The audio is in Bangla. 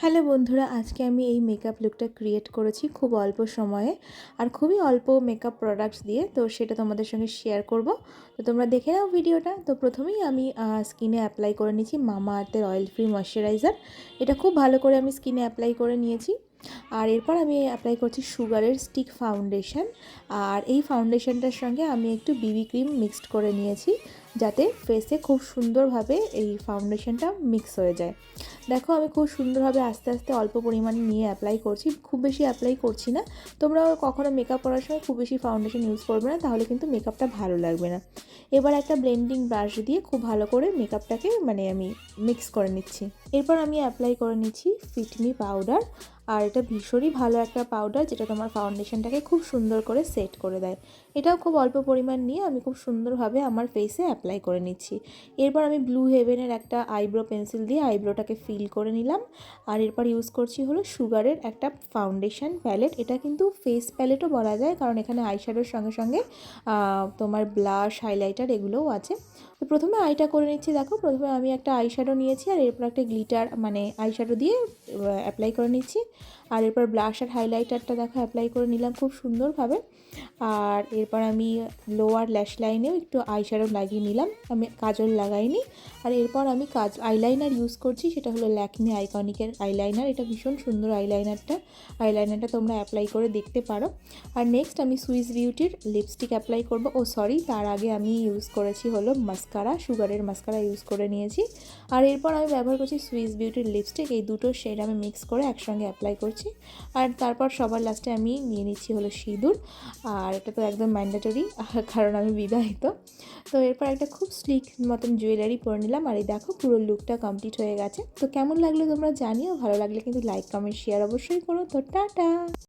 হ্যালো বন্ধুরা, আজকে আমি এই মেকআপ লুকটা ক্রিয়েট করেছি খুব অল্প সময়ে আর খুবই অল্প মেকআপ প্রোডাক্টস দিয়ে। তো সেটা তোমাদের সঙ্গে শেয়ার করব। তো তোমরা দেখে নাও ভিডিওটা। তো প্রথমেই আমি স্কিনে অ্যাপ্লাই করে নিয়েছি মামা আর্থের অয়েল ফ্রি ময়শ্চারাইজার। এটা খুব ভালো করে আমি স্কিনে অ্যাপ্লাই করে নিয়েছি। আর এরপর আমি অ্যাপ্লাই করছি সুগারের স্টিক ফাউন্ডেশন। আর এই ফাউন্ডেশনটার সঙ্গে আমি একটু বিবি ক্রিম মিক্সড করে নিয়েছি, যাতে ফেসে খুব সুন্দরভাবে এই ফাউন্ডেশনটা মিক্স হয়ে যায়। দেখো আমি খুব সুন্দরভাবে আস্তে আস্তে অল্প পরিমাণে নিয়ে অ্যাপ্লাই করছি, খুব বেশি অ্যাপ্লাই করছি না। তোমরাও কখনো মেকআপ করার সময় খুব বেশি ফাউন্ডেশন ইউজ করবে না, তাহলে কিন্তু মেকআপটা ভালো লাগবে না। এবার একটা ব্লেন্ডিং ব্রাশ দিয়ে খুব ভালো করে মেকআপটাকে আমি মিক্স করে নিচ্ছি। এরপর আমি অ্যাপ্লাই করে নিচ্ছি ফিটমি পাউডার। আর এটা ভীষণই ভালো একটা পাউডার, যেটা তোমার ফাউন্ডেশনটাকে খুব সুন্দর করে সেট করে দেয়। এটাও খুব অল্প পরিমাণ নিয়ে আমি খুব সুন্দরভাবে আমার ফেসে অ্যাপ্লাই করে নিচ্ছি। এরপর আমি ব্লু হেভেনের একটা আইব্রো পেন্সিল দিয়ে আইব্রোটাকে ফিল করে নিলাম। আর এরপর ইউজ করছি হলো সুগারের একটা ফাউন্ডেশন প্যালেট। এটা কিন্তু ফেস প্যালেটও বলা যায়, কারণ এখানে আইশ্যাডোর সঙ্গে সঙ্গে তোমার ব্লাশ, হাইলাইটার এগুলোও আছে। তো প্রথমে আইটা করে নিচ্ছি। দেখো প্রথমে আমি একটা আইশ্যাডো নিয়েছি, আর এরপর একটা গ্লিটার আইশ্যাডো দিয়ে অ্যাপ্লাই করে নিচ্ছি। আর এরপর ব্লাশ আর হাইলাইটারটা দেখো অ্যাপ্লাই করে নিলাম খুব সুন্দরভাবে। আর এরপর আমি লোয়ার ল্যাশ লাইনেও একটু আইশ্যাডো লাগিয়ে নিলাম, আমি কাজল লাগাইনি। আর এরপর আমি আইলাইনার ইউজ করছি, সেটা হলো ল্যাকমি আইকনিকের আইলাইনার। এটা ভীষণ সুন্দর আইলাইনারটা তোমরা অ্যাপ্লাই করে দেখতে পারো। আর নেক্সট আমি সুইস বিউটির লিপস্টিক অ্যাপ্লাই করব। তার আগে আমি ইউজ করেছি হলো মাস্কারা, সুগারের মাস্কারা ইউজ করে নিয়েছি। আর এরপর আমি ব্যবহার করছি সুইস বিউটির লিপস্টিক। এই দুটো শেড আমি মিক্স করে একসঙ্গে অ্যাপ্লাই করছি। আর তারপর সবার লাস্টে আমি নিয়ে নিচ্ছি হলো সিঁদুর। আর এটা তো একদম ম্যান্ডেটরি, কারণ আমি বিবাহিত। তো এরপর একটা খুব স্লিক মতন জুয়েলারি পরে নিলাম। আর এই দেখো পুরো লুকটা কমপ্লিট হয়ে গেছে। তো কেমন লাগলো তোমরা জানিও, ভালো লাগলে কিন্তু লাইক, কমেন্ট, শেয়ার অবশ্যই করো। তো টাটা।